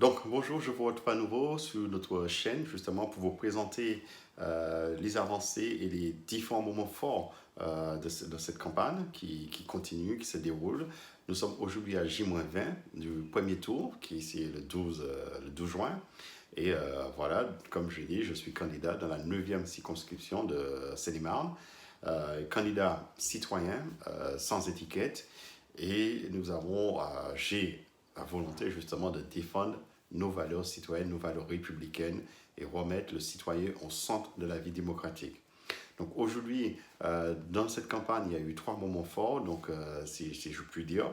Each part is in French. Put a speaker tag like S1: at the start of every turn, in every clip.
S1: Donc, bonjour, je vous retrouve à nouveau sur notre chaîne, justement, pour vous présenter les avancées et les différents moments forts de cette campagne qui continue, qui se déroule. Nous sommes aujourd'hui à J-20 du premier tour, qui est ici le 12 juin. Et voilà, comme je l'ai dit, je suis candidat dans la 9e circonscription de Seine-et-Marne, candidat citoyen sans étiquette. Et j'ai la volonté justement de défendre nos valeurs citoyennes, nos valeurs républicaines et remettre le citoyen au centre de la vie démocratique. Donc aujourd'hui, dans cette campagne, il y a eu 3 moments forts, donc si je puis dire,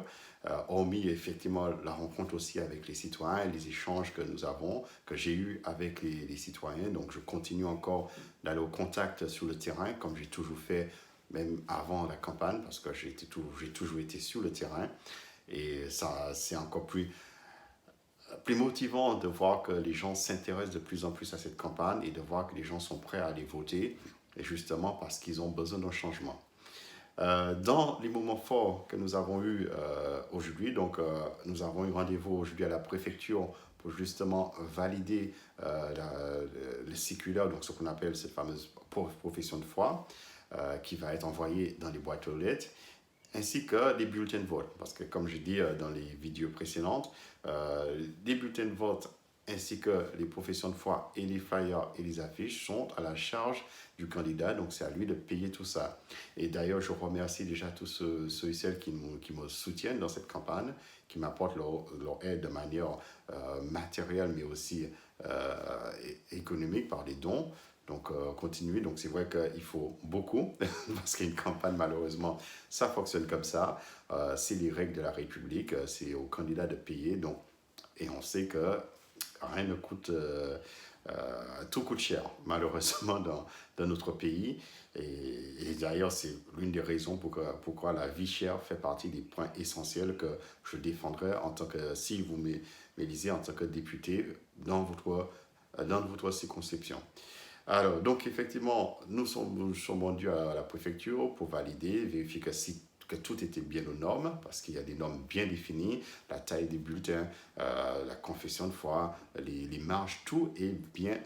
S1: hormis effectivement la rencontre aussi avec les citoyens, les échanges que j'ai eu avec les citoyens. Donc je continue encore d'aller au contact sur le terrain, comme j'ai toujours fait, même avant la campagne, parce que j'ai toujours été sur le terrain. Et ça, c'est encore plus motivant de voir que les gens s'intéressent de plus en plus à cette campagne et de voir que les gens sont prêts à aller voter, et justement parce qu'ils ont besoin d'un changement. Dans les moments forts que nous avons eus aujourd'hui, donc nous avons eu rendez-vous aujourd'hui à la préfecture pour justement valider le circulaire, donc ce qu'on appelle cette fameuse profession de foi, qui va être envoyée dans les boîtes aux lettres, ainsi que des bulletins de vote. Parce que comme je dis dans les vidéos précédentes, les bulletins de vote ainsi que les professions de foi et les flyers et les affiches sont à la charge du candidat, donc c'est à lui de payer tout ça. Et d'ailleurs, je remercie déjà tous ceux et celles qui me soutiennent dans cette campagne, qui m'apportent leur aide de manière matérielle, mais aussi économique par les dons. Donc, continuer. Donc, c'est vrai qu'il faut beaucoup, parce qu'une campagne, malheureusement, ça fonctionne comme ça. C'est les règles de la République, c'est au candidat de payer. Donc, et on sait que rien ne coûte, tout coûte cher, malheureusement, dans notre pays. Et d'ailleurs, c'est l'une des raisons pourquoi la vie chère fait partie des points essentiels que je défendrai en tant que, si vous m'élisez en tant que député dans votre circonscription. Alors, donc effectivement, nous sommes rendus à la préfecture pour valider, vérifier que tout était bien aux normes, parce qu'il y a des normes bien définies, la taille des bulletins, la confession de foi, les marges, tout est bien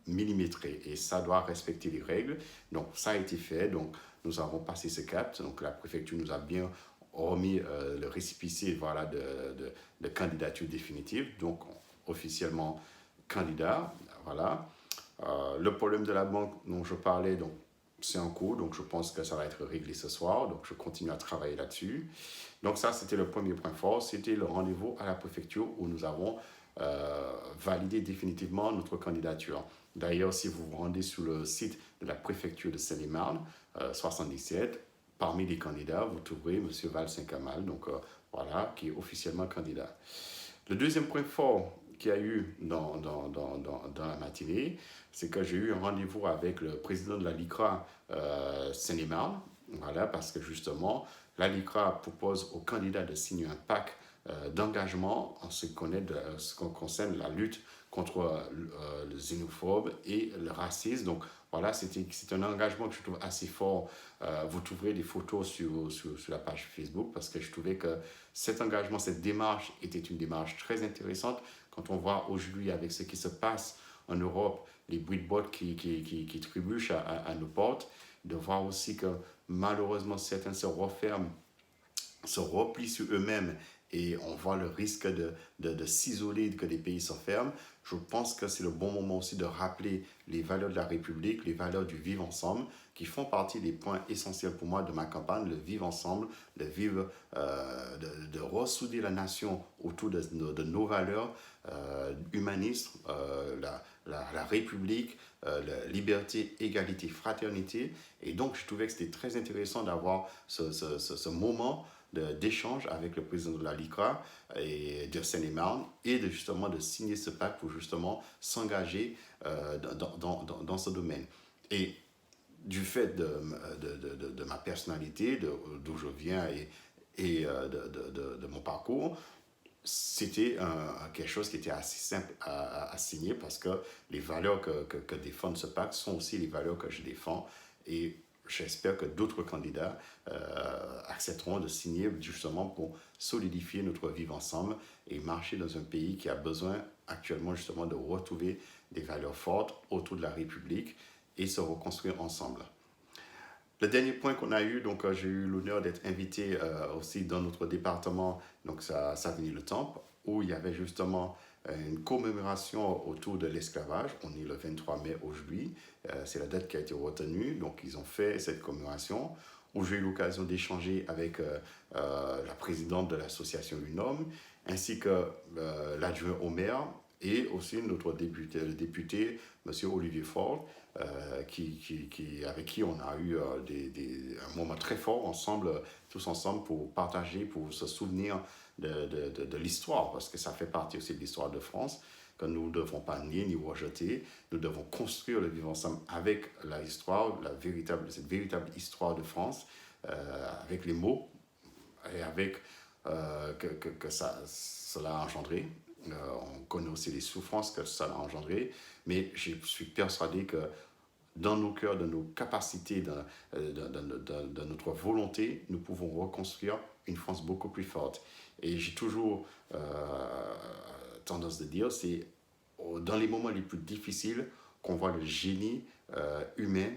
S1: millimétré et ça doit respecter les règles. Donc ça a été fait, donc nous avons passé ce cap, donc la préfecture nous a bien remis le récépissé, voilà, de candidature définitive, donc officiellement candidat, voilà. Le problème de la banque dont je parlais, donc c'est en cours, donc je pense que ça va être réglé ce soir, donc je continue à travailler là-dessus. Donc ça, c'était le premier point fort, c'était le rendez-vous à la préfecture où nous avons validé définitivement notre candidature. D'ailleurs, si vous vous rendez sur le site de la préfecture de Seine-et-Marne, 77, parmi les candidats, vous trouverez M. Val-Saint-Kamal, donc voilà, qui est officiellement candidat. Le deuxième point fort qu'il y a eu dans la matinée, c'est que j'ai eu un rendez-vous avec le président de la LICRA Seine-et-Marne, voilà, parce que justement, la LICRA propose aux candidats de signer un pacte d'engagement en ce qui concerne la lutte contre le xénophobe et le racisme. Donc voilà, c'est un engagement que je trouve assez fort. Vous trouverez des photos sur la page Facebook parce que je trouvais que cet engagement, cette démarche était une démarche très intéressante quand on voit aujourd'hui avec ce qui se passe en Europe, les bruits de bottes qui trébuchent à nos portes, de voir aussi que malheureusement certains se referment, se replient sur eux-mêmes et on voit le risque de s'isoler, que les pays s'enferment. Je pense que c'est le bon moment aussi de rappeler les valeurs de la République, les valeurs du vivre ensemble, qui font partie des points essentiels pour moi de ma campagne, le vivre ensemble, de ressouder la nation autour de nos valeurs humanistes, la République, la liberté, égalité, fraternité. Et donc, je trouvais que c'était très intéressant d'avoir ce moment d'échange avec le président de la LICRA et de Seine-et-Marne et justement de signer ce pacte pour justement s'engager dans ce domaine. Et du fait de ma personnalité, d'où je viens et de mon parcours, c'était quelque chose qui était assez simple à signer parce que les valeurs que défend ce pacte sont aussi les valeurs que je défends et j'espère que d'autres candidats accepteront de signer justement pour solidifier notre vivre ensemble et marcher dans un pays qui a besoin actuellement justement de retrouver des valeurs fortes autour de la République et se reconstruire ensemble. Le dernier point qu'on a eu, donc j'ai eu l'honneur d'être invité aussi dans notre département, donc ça Savigny-le-Temple, où il y avait justement une commémoration autour de l'esclavage. On est le 23 mai aujourd'hui, c'est la date qui a été retenue, donc ils ont fait cette commémoration, où j'ai eu l'occasion d'échanger avec la présidente de l'association UNOM, ainsi que l'adjoint au maire, et aussi notre député, le député, M. Olivier Faure, avec qui on a eu un moment très fort ensemble, tous ensemble, pour partager, pour se souvenir de l'histoire, parce que ça fait partie aussi de l'histoire de France, que nous ne devons pas nier ni rejeter. Nous devons construire le vivre ensemble avec l'histoire, cette véritable histoire de France, avec les mots et avec cela a engendré. On connaît aussi les souffrances que cela a engendré, mais je suis persuadé que dans nos cœurs, dans nos capacités, dans notre volonté, nous pouvons reconstruire une France beaucoup plus forte. Et j'ai toujours tendance de dire, c'est dans les moments les plus difficiles qu'on voit le génie humain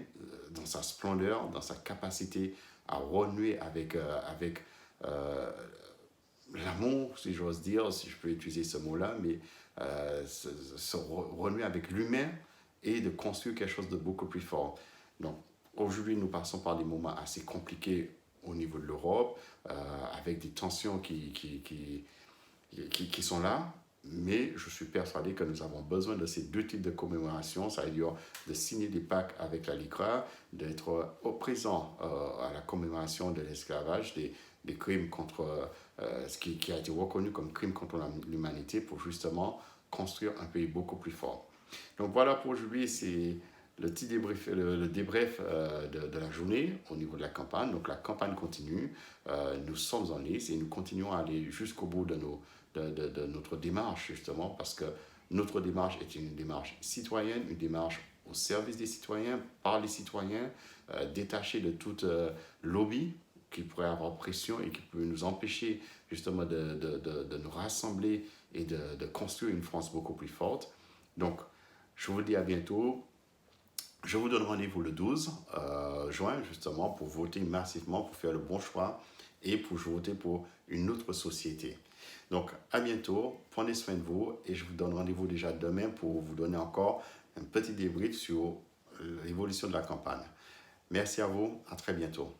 S1: dans sa splendeur, dans sa capacité à renouer avec l'amour, si j'ose dire, si je peux utiliser ce mot-là, mais renouer avec l'humain et de construire quelque chose de beaucoup plus fort. Donc, aujourd'hui, nous passons par des moments assez compliqués au niveau de l'Europe, avec des tensions qui sont là, mais je suis persuadé que nous avons besoin de ces deux types de commémorations, c'est-à-dire de signer des pactes avec la LICRA, d'être au présent à la commémoration de l'esclavage, des crimes contre ce qui a été reconnu comme crime contre l'humanité pour justement construire un pays beaucoup plus fort. Donc voilà pour aujourd'hui, c'est le petit débrief, le débrief de la journée au niveau de la campagne. Donc la campagne continue, nous sommes en lice et nous continuons à aller jusqu'au bout de notre démarche justement parce que notre démarche est une démarche citoyenne, une démarche au service des citoyens, par les citoyens, détachée de toute lobby qui pourrait avoir pression et qui peut nous empêcher justement de nous rassembler et de construire une France beaucoup plus forte. Donc, je vous dis à bientôt. Je vous donne rendez-vous le 12 juin, justement, pour voter massivement, pour faire le bon choix et pour voter pour une autre société. Donc, à bientôt, prenez soin de vous et je vous donne rendez-vous déjà demain pour vous donner encore un petit débrief sur l'évolution de la campagne. Merci à vous, à très bientôt.